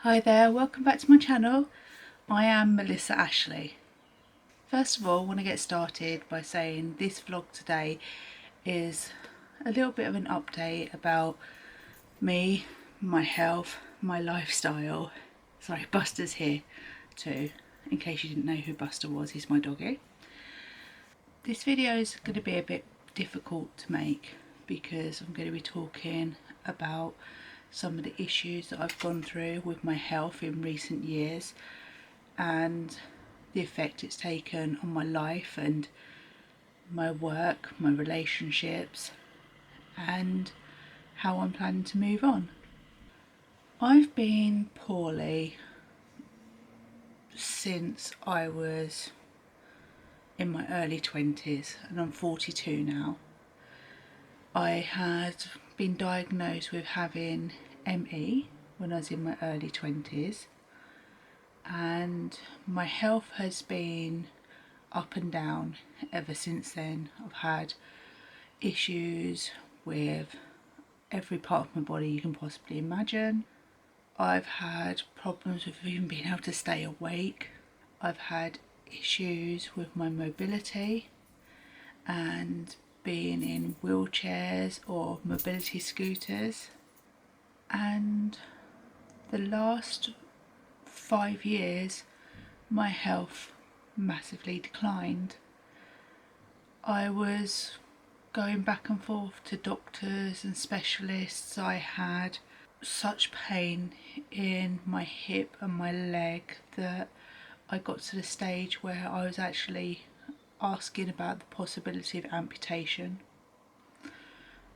Hi there, welcome back to my channel. I am Melissa Ashley. First of all, I want to get started by saying this vlog today is a little bit of an update about me, my health, my lifestyle. Sorry, Buster's here too, in case you didn't know who Buster was. He's my doggy. This video is going to be a bit difficult to make because I'm going to be talking about some of the issues that I've gone through with my health in recent years and the effect it's taken on my life and my work, my relationships, and how I'm planning to move on. I've been poorly since I was in my early 20s and I'm 42 now. I had been diagnosed with having ME when I was in my early 20s, and my health has been up and down ever since then. I've had issues with every part of my body you can possibly imagine. I've had problems with even being able to stay awake. I've had issues with my mobility and being in wheelchairs or mobility scooters, and the last 5 years my health massively declined. I was going back and forth to doctors and specialists. I had such pain in my hip and my leg that I got to the stage where I was actually asking about the possibility of amputation.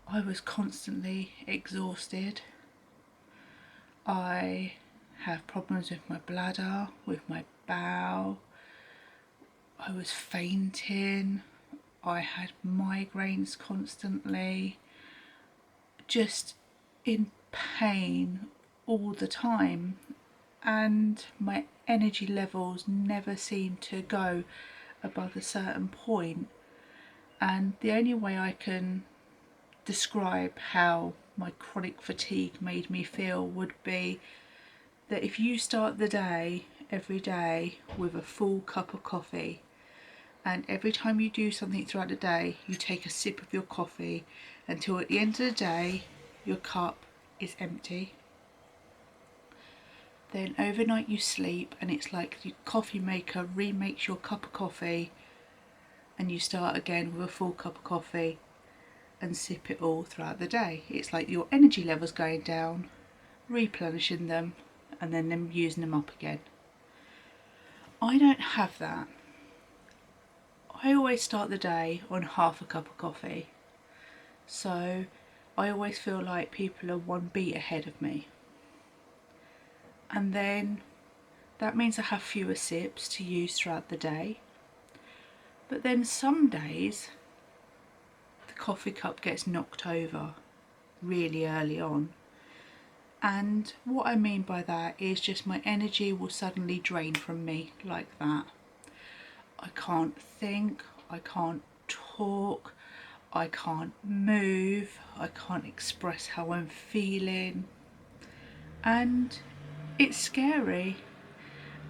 I was constantly exhausted. I have problems with my bladder, with my bowel. I was fainting. I had migraines constantly. Just in pain all the time. And my energy levels never seemed to go above a certain point. And the only way I can describe how my chronic fatigue made me feel would be that if you start the day every day with a full cup of coffee, and every time you do something throughout the day you take a sip of your coffee until at the end of the day your cup is empty, then overnight you sleep and it's like the coffee maker remakes your cup of coffee and you start again with a full cup of coffee and sip it all throughout the day. It's like your energy levels going down, replenishing them, and then them using them up again. I don't have that. I always start the day on half a cup of coffee, so I always feel like people are one beat ahead of me, and then that means I have fewer sips to use throughout the day. But then some days the coffee cup gets knocked over really early on, and what I mean by that is just my energy will suddenly drain from me like that. I can't think, I can't talk, I can't move, I can't express how I'm feeling, and it's scary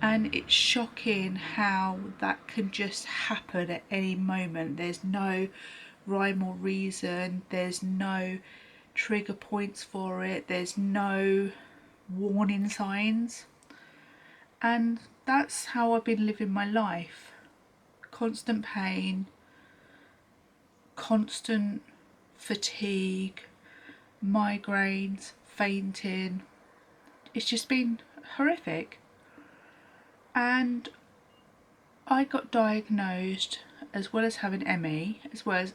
and it's shocking how that can just happen at any moment. There's no rhyme or reason, there's no trigger points for it, there's no warning signs, and that's how I've been living my life. Constant pain, constant fatigue, migraines, fainting. It's just been horrific. And I got diagnosed, as well as having ME, as well as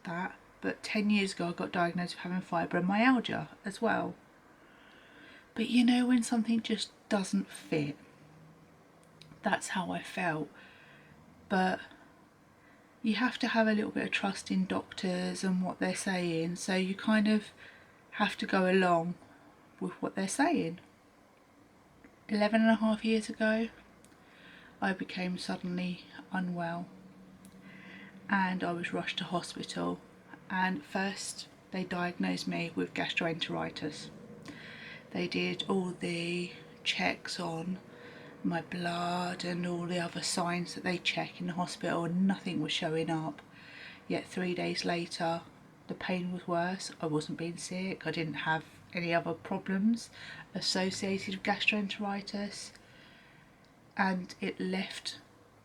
that, but 10 years ago I got diagnosed with having fibromyalgia as well. But you know when something just doesn't fit? That's how I felt. But you have to have a little bit of trust in doctors and what they're saying, so you kind of have to go along with what they're saying. 11.5 years ago I became suddenly unwell and I was rushed to hospital, and first they diagnosed me with gastroenteritis. They did all the checks on my blood and all the other signs that they check in the hospital, and nothing was showing up. Yet 3 days later, the pain was worse. I wasn't being sick. I didn't have any other problems associated with gastroenteritis, and it left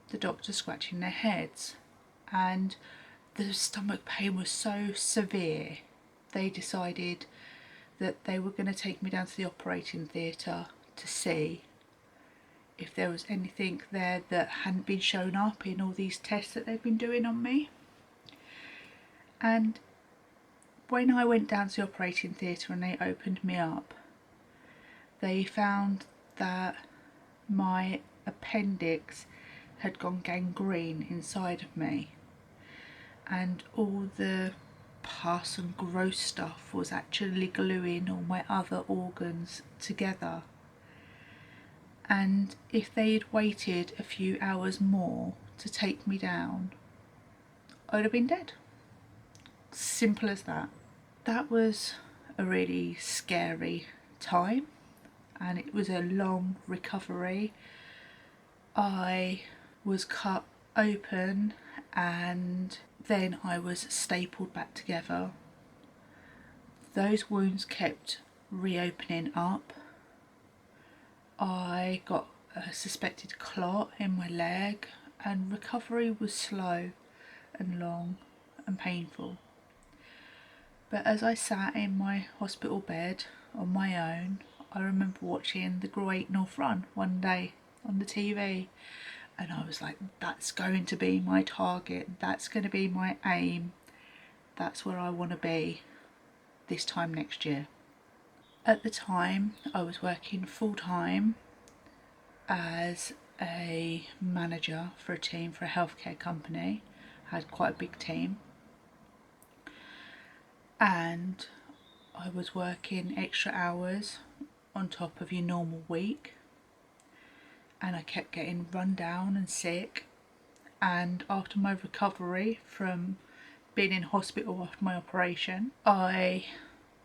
the doctor scratching their heads. And the stomach pain was so severe, they decided that they were going to take me down to the operating theatre to see if there was anything there that hadn't been shown up in all these tests that they've been doing on me. And when I went down to the operating theatre and they opened me up, they found that my appendix had gone gangrene inside of me, and all the pus and gross stuff was actually gluing all my other organs together. And if they'd waited a few hours more to take me down, I'd have been dead. Simple as that. That was a really scary time, and it was a long recovery. I was cut open and then I was stapled back together. Those wounds kept reopening up. I got a suspected clot in my leg, and recovery was slow and long and painful. But as I sat in my hospital bed on my own, I remember watching the Great North Run one day on the TV, and I was like, that's going to be my target, that's going to be my aim, that's where I want to be this time next year. At the time, I was working full-time as a manager for a team for a healthcare company. I had quite a big team, and I was working extra hours on top of your normal week, and I kept getting run down and sick. And after my recovery from being in hospital after my operation, I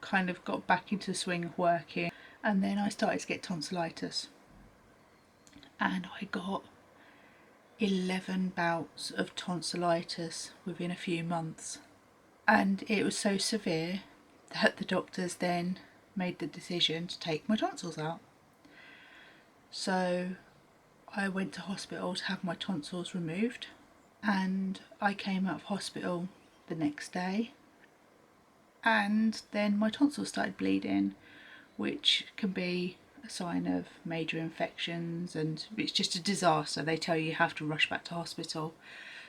kind of got back into the swing of working, and then I started to get tonsillitis, and I got 11 bouts of tonsillitis within a few months. And it was so severe that the doctors then made the decision to take my tonsils out. So I went to hospital to have my tonsils removed, and I came out of hospital the next day, and then my tonsils started bleeding, which can be a sign of major infections, and it's just a disaster. They tell you have to rush back to hospital.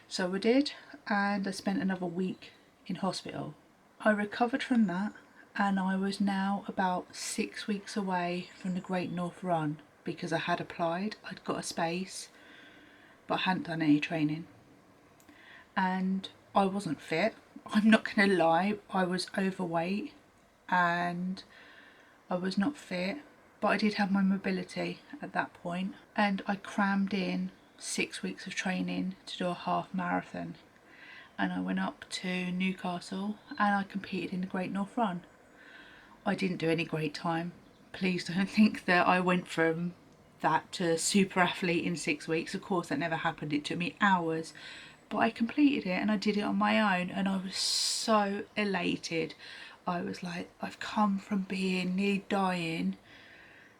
So I did, and I spent another week in hospital. I recovered from that, and I was now about 6 weeks away from the Great North Run, because I had applied, I'd got a space, but I hadn't done any training. And I wasn't fit, I'm not going to lie. I was overweight and I was not fit, but I did have my mobility at that point, and I crammed in 6 weeks of training to do a half marathon. And I went up to Newcastle and I competed in the Great North Run. I didn't do any great time. Please don't think that I went from that to super athlete in 6 weeks. Of course that never happened. It took me hours, but I completed it and I did it on my own, and I was so elated. I was like, I've come from being nearly dying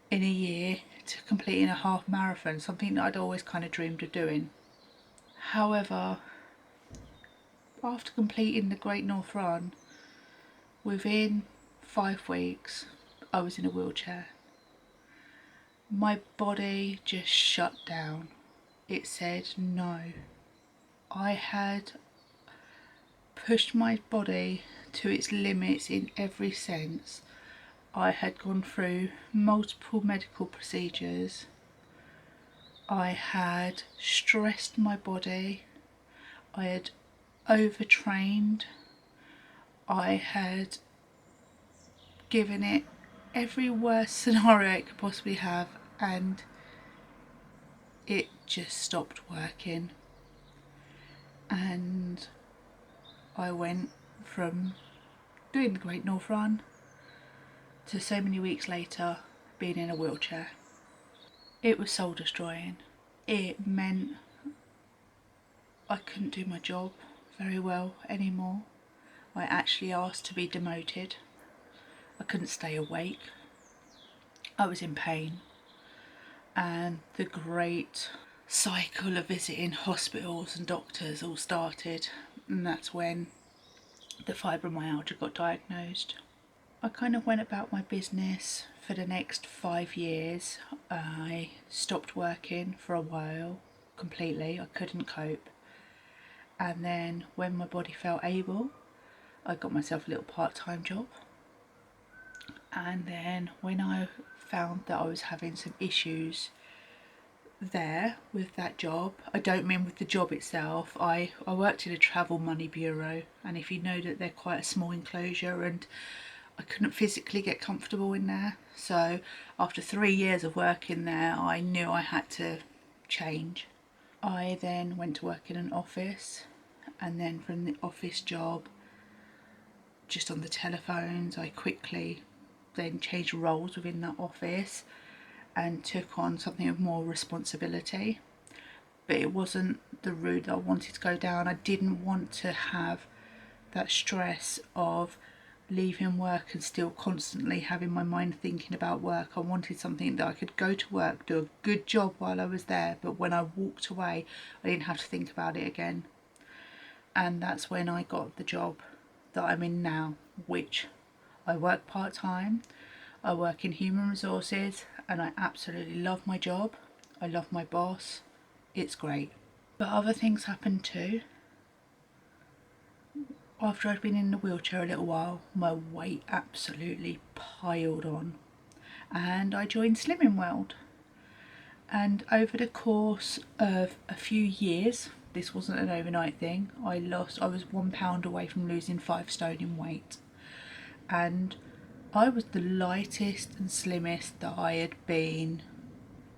in a year to completing a half marathon, something that I'd always kind of dreamed of doing. However, after completing the Great North Run, within 5 weeks I was in a wheelchair. My body just shut down. It said no. I had pushed my body to its limits in every sense. I had gone through multiple medical procedures. I had stressed my body. I had overtrained. I had given it every worst scenario it could possibly have, and it just stopped working. And I went from doing the Great North Run to so many weeks later being in a wheelchair. It was soul destroying. It meant I couldn't do my job very well anymore. I actually asked to be demoted. I couldn't stay awake. I was in pain. And the great cycle of visiting hospitals and doctors all started. And that's when the fibromyalgia got diagnosed. I kind of went about my business for the next 5 years. I stopped working for a while completely. I couldn't cope. And then when my body felt able, I got myself a little part-time job. And then when I found that I was having some issues there with that job, I don't mean with the job itself, I worked in a travel money bureau, and if you know that they're quite a small enclosure, and I couldn't physically get comfortable in there. So after 3 years of working there, I knew I had to change. I then went to work in an office, and then from the office job, just on the telephones, I quickly then changed roles within that office and took on something of more responsibility. But it wasn't the route that I wanted to go down. I didn't want to have that stress of leaving work and still constantly having my mind thinking about work. I wanted something that I could go to work, do a good job while I was there, but when I walked away, I didn't have to think about it again. And that's when I got the job that I'm in now, which I work part-time. I work in human resources and I absolutely love my job. I love my boss. It's great. But other things happened too. After I'd been in the wheelchair a little while, my weight absolutely piled on, and I joined Slimming World. And over the course of a few years, this wasn't an overnight thing, I was 1 pound away from losing 5 stone in weight. And I was the lightest and slimmest that I had been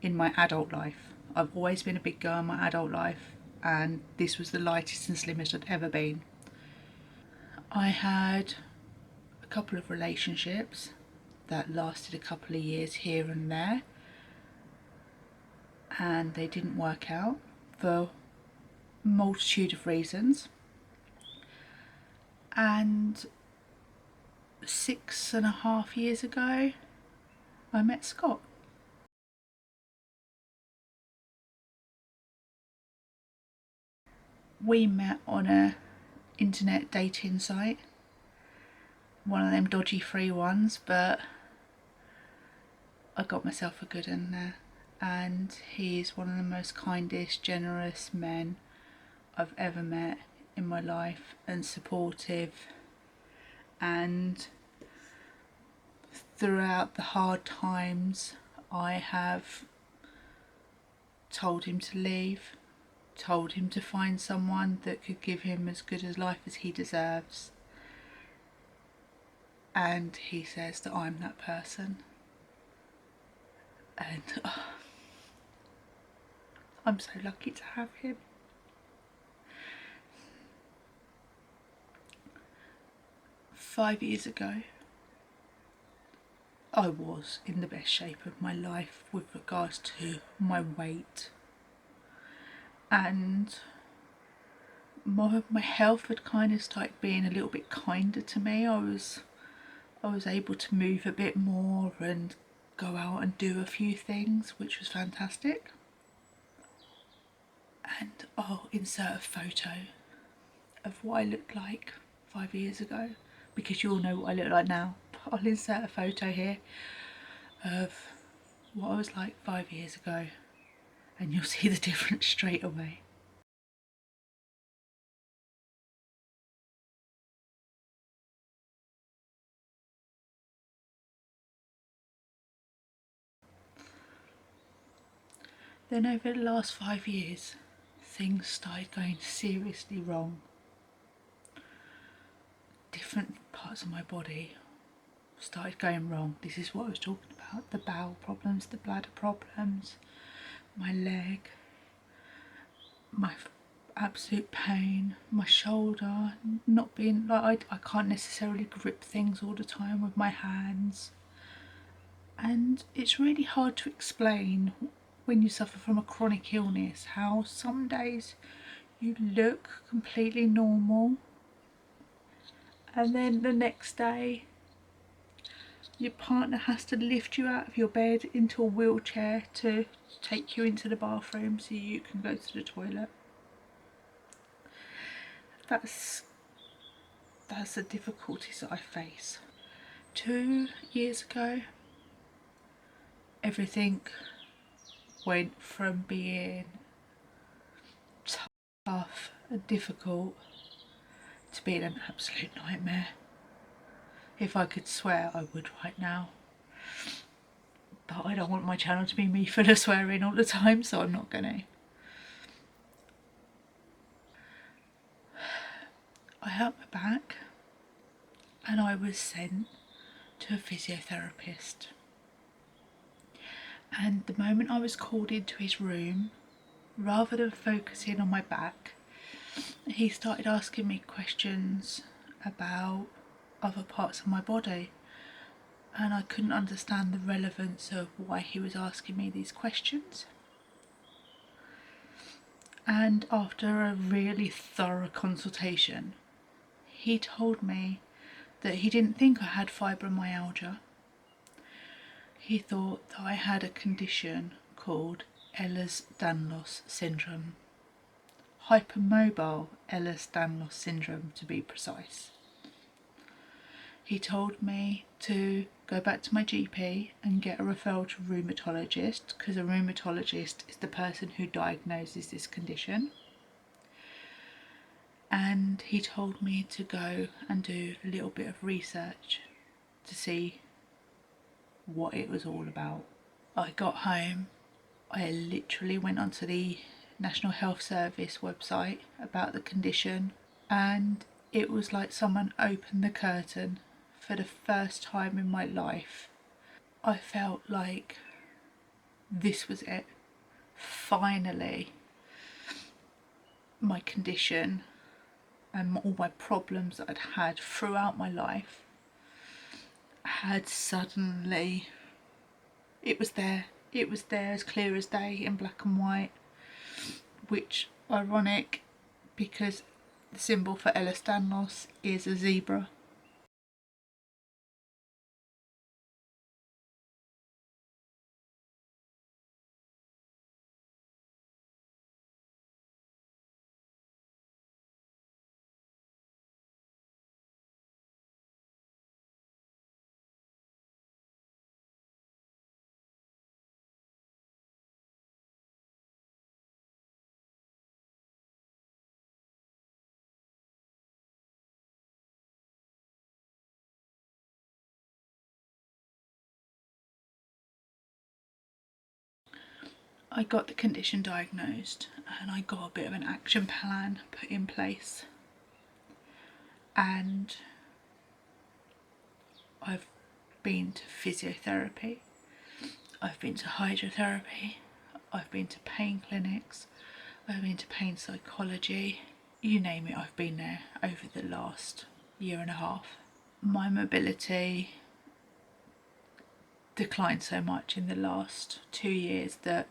in my adult life. I've always been a big girl in my adult life, and this was the lightest and slimmest I'd ever been. I had a couple of relationships that lasted a couple of years here and there, and they didn't work out for a multitude of reasons. And 6.5 years ago, I met Scott. We met on a internet dating site, one of them dodgy free ones, but I got myself a good one there. And he's one of the most kindest, generous men I've ever met in my life, and supportive. And throughout the hard times, I have told him to leave, told him to find someone that could give him as good a life as he deserves. And he says that I'm that person. And I'm so lucky to have him. 5 years ago, I was in the best shape of my life with regards to my weight, and my health had kind of started being a little bit kinder to me. I was able to move a bit more and go out and do a few things, which was fantastic. And I'll insert a photo of what I looked like 5 years ago, because you all know what I look like now. I'll insert a photo here of what I was like 5 years ago, and you'll see the difference straight away. Then over the last 5 years, things started going seriously wrong. Different parts of my body started going wrong. This is what I was talking about: the bowel problems, the bladder problems, my leg, my absolute pain, my shoulder not being like, I can't necessarily grip things all the time with my hands. And it's really hard to explain when you suffer from a chronic illness, how some days you look completely normal and then the next day your partner has to lift you out of your bed into a wheelchair to take you into the bathroom so you can go to the toilet. That's the difficulties that I face. 2 years ago, everything went from being tough and difficult to being an absolute nightmare. If I could swear, I would right now. But I don't want my channel to be me full of swearing all the time, so I'm not gonna. I hurt my back and I was sent to a physiotherapist. And the moment I was called into his room, rather than focusing on my back, he started asking me questions about other parts of my body. And I couldn't understand the relevance of why he was asking me these questions. And after a really thorough consultation, he told me that he didn't think I had fibromyalgia. He thought that I had a condition called ehlers-danlos syndrome. Hypermobile ehlers-danlos syndrome, to be precise. He told me to go back to my GP and get a referral to a rheumatologist, because a rheumatologist is the person who diagnoses this condition. And he told me to go and do a little bit of research to see what it was all about. I got home, I literally went onto the National Health Service website about the condition, and it was like someone opened the curtain. For the first time in my life, I felt like this was it. Finally, my condition and all my problems that I'd had throughout my life had suddenly, it was there as clear as day in black and white, which ironic because the symbol for ehlers-danlos is a zebra. I got the condition diagnosed and I got a bit of an action plan put in place, and I've been to physiotherapy, I've been to hydrotherapy, I've been to pain clinics, I've been to pain psychology, you name it, I've been there over the last year and a half. My mobility declined so much in the last 2 years that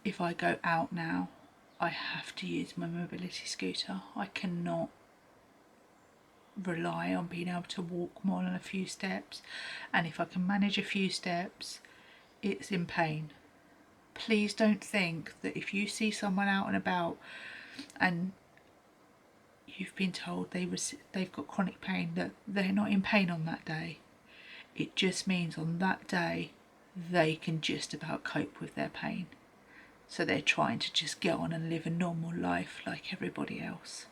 if I go out now, I have to use my mobility scooter. I cannot rely on being able to walk more than a few steps, and if I can manage a few steps, it's in pain. Please don't think that if you see someone out and about and you've been told they've got chronic pain, that they're not in pain on that day. It just means on that day they can just about cope with their pain, so they're trying to just get on and live a normal life like everybody else.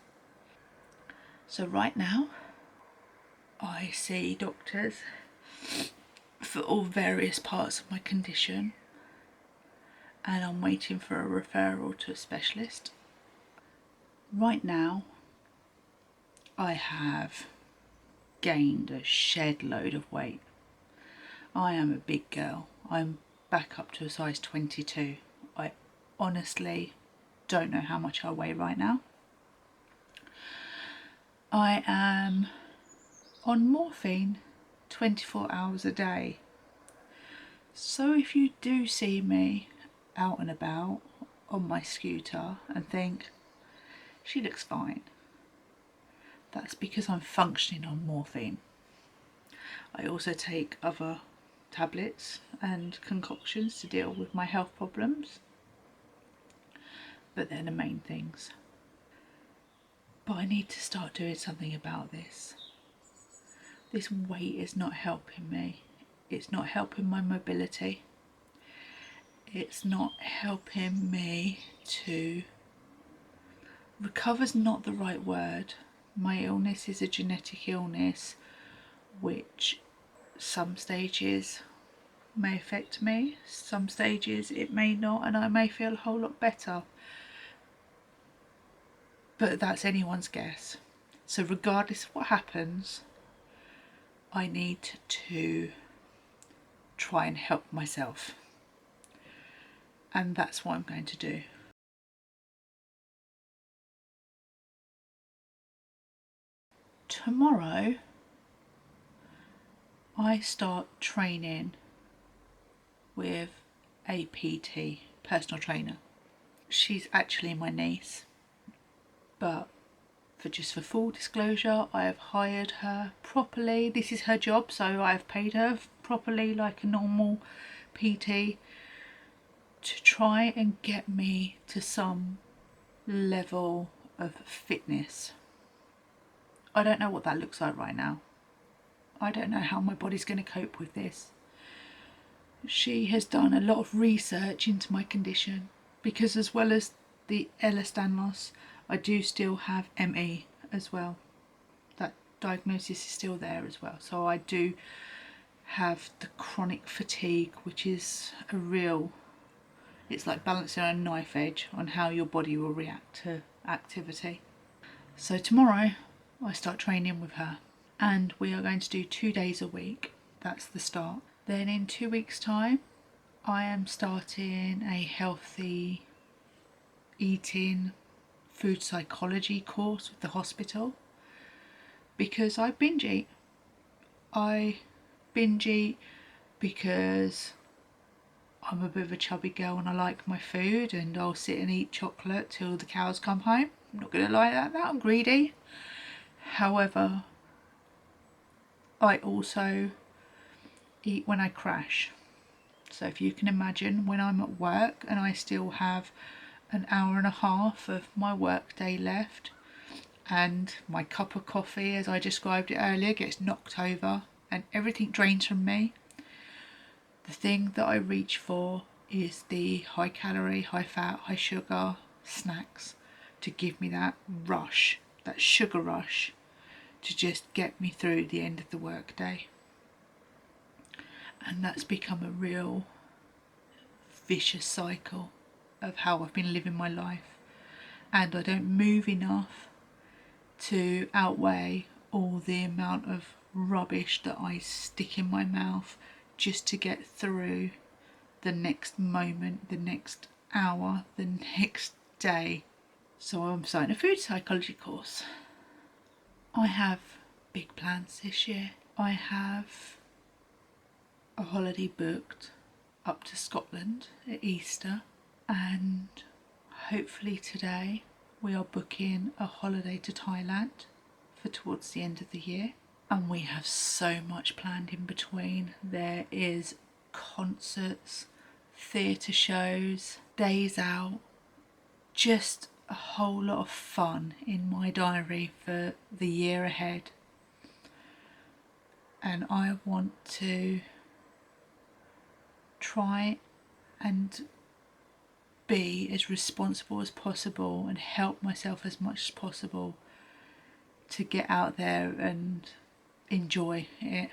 So right now I see doctors for all various parts of my condition, and I'm waiting for a referral to a specialist. Right now I have gained a shed load of weight. I am a big girl. I'm back up to a size 22. I honestly don't know how much I weigh right now. I am on morphine 24 hours a day. So if you do see me out and about on my scooter and think, she looks fine. That's because I'm functioning on morphine. I also take other tablets and concoctions to deal with my health problems, but they're the main things. But I need to start doing something about this. This weight is not helping me. It's not helping my mobility. It's not helping me to... Recover's not the right word. My illness is a genetic illness which some stages may affect me, some stages it may not, and I may feel a whole lot better. But that's anyone's guess. So regardless of what happens, I need to try and help myself. And that's what I'm going to do. Tomorrow, I start training with a PT, personal trainer. She's actually my niece, but for full disclosure, I have hired her properly. This is her job, so I have paid her properly like a normal PT to try and get me to some level of fitness. I don't know what that looks like right now. I don't know how my body's going to cope with this. She has done a lot of research into my condition because, as well as the ehlers-danlos, I do still have ME as well. That diagnosis is still there as well. So I do have the chronic fatigue, which is a real... It's like balancing on a knife edge on how your body will react to activity. So tomorrow I start training with her, and we are going to do 2 days a week. That's the start. Then in 2 weeks' time, I am starting a healthy eating food psychology course with the hospital, because I binge eat. I binge eat because I'm a bit of a chubby girl and I like my food, and I'll sit and eat chocolate till the cows come home. I'm not going to lie about that, I'm greedy. However, I also eat when I crash. So if you can imagine, when I'm at work and I still have an hour and a half of my work day left, and my cup of coffee, as I described it earlier, gets knocked over and everything drains from me, the thing that I reach for is the high calorie, high fat, high sugar snacks to give me that rush, that sugar rush, to just get me through the end of the work day. And that's become a real vicious cycle of how I've been living my life, and I don't move enough to outweigh all the amount of rubbish that I stick in my mouth just to get through the next moment, the next hour, the next day. So I'm starting a food psychology course. I have big plans this year. I have a holiday booked up to Scotland at Easter, and hopefully today we are booking a holiday to Thailand for towards the end of the year. And we have so much planned in between. There is concerts, theatre shows, days out, just a whole lot of fun in my diary for the year ahead. And I want to try and be as responsible as possible and help myself as much as possible to get out there and enjoy it,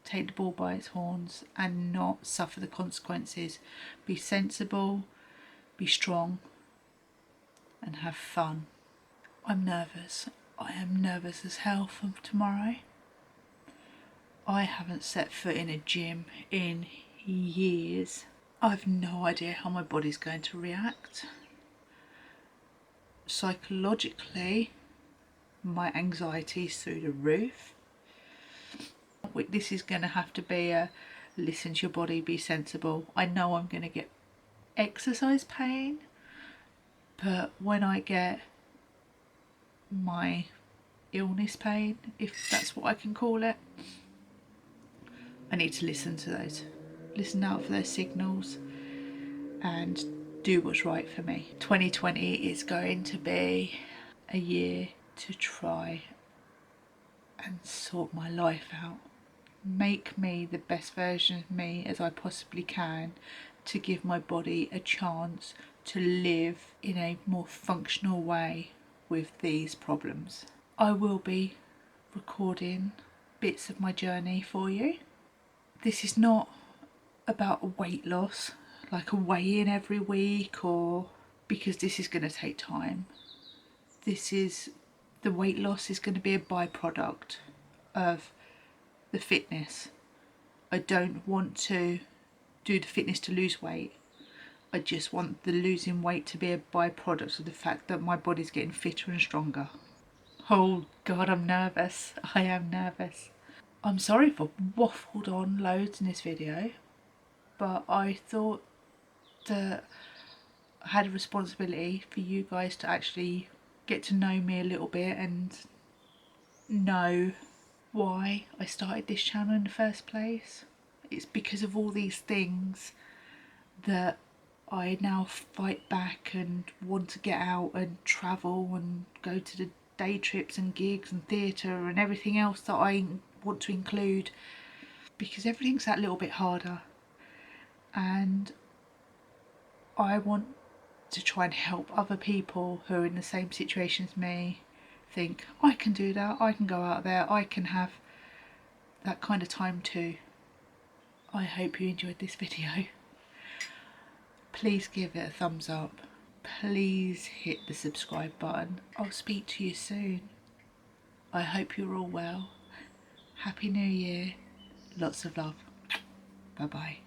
take the bull by its horns and not suffer the consequences. Be sensible, be strong, and have fun. I'm nervous. I am nervous as hell for tomorrow. I haven't set foot in a gym in years. I've no idea how my body's going to react. Psychologically, my anxiety's through the roof. This is going to have to be a listen to your body, be sensible. I know I'm going to get exercise pain, but when I get my illness pain, if that's what I can call it, I need to listen to those, listen out for those signals and do what's right for me. 2020 is going to be a year to try and sort my life out, make me the best version of me as I possibly can, to give my body a chance to live in a more functional way with these problems. I will be recording bits of my journey for you. This is not about weight loss, like a weigh-in every week, or because this is going to take time. The weight loss is going to be a byproduct of the fitness. I don't want to do the fitness to lose weight. I just want the losing weight to be a byproduct of the fact that my body's getting fitter and stronger. Oh God, I'm nervous. I am nervous. I'm sorry for waffled on loads in this video, but I thought that I had a responsibility for you guys to actually get to know me a little bit and know why I started this channel in the first place. It's because of all these things that I now fight back and want to get out and travel and go to the day trips and gigs and theatre and everything else that I want to include, because everything's that little bit harder, and I want to try and help other people who are in the same situation as me think, I can do that, I can go out there, I can have that kind of time too. I hope you enjoyed this video. Please give it a thumbs up. Please hit the subscribe button. I'll speak to you soon. I hope you're all well. Happy New Year. Lots of love. Bye bye.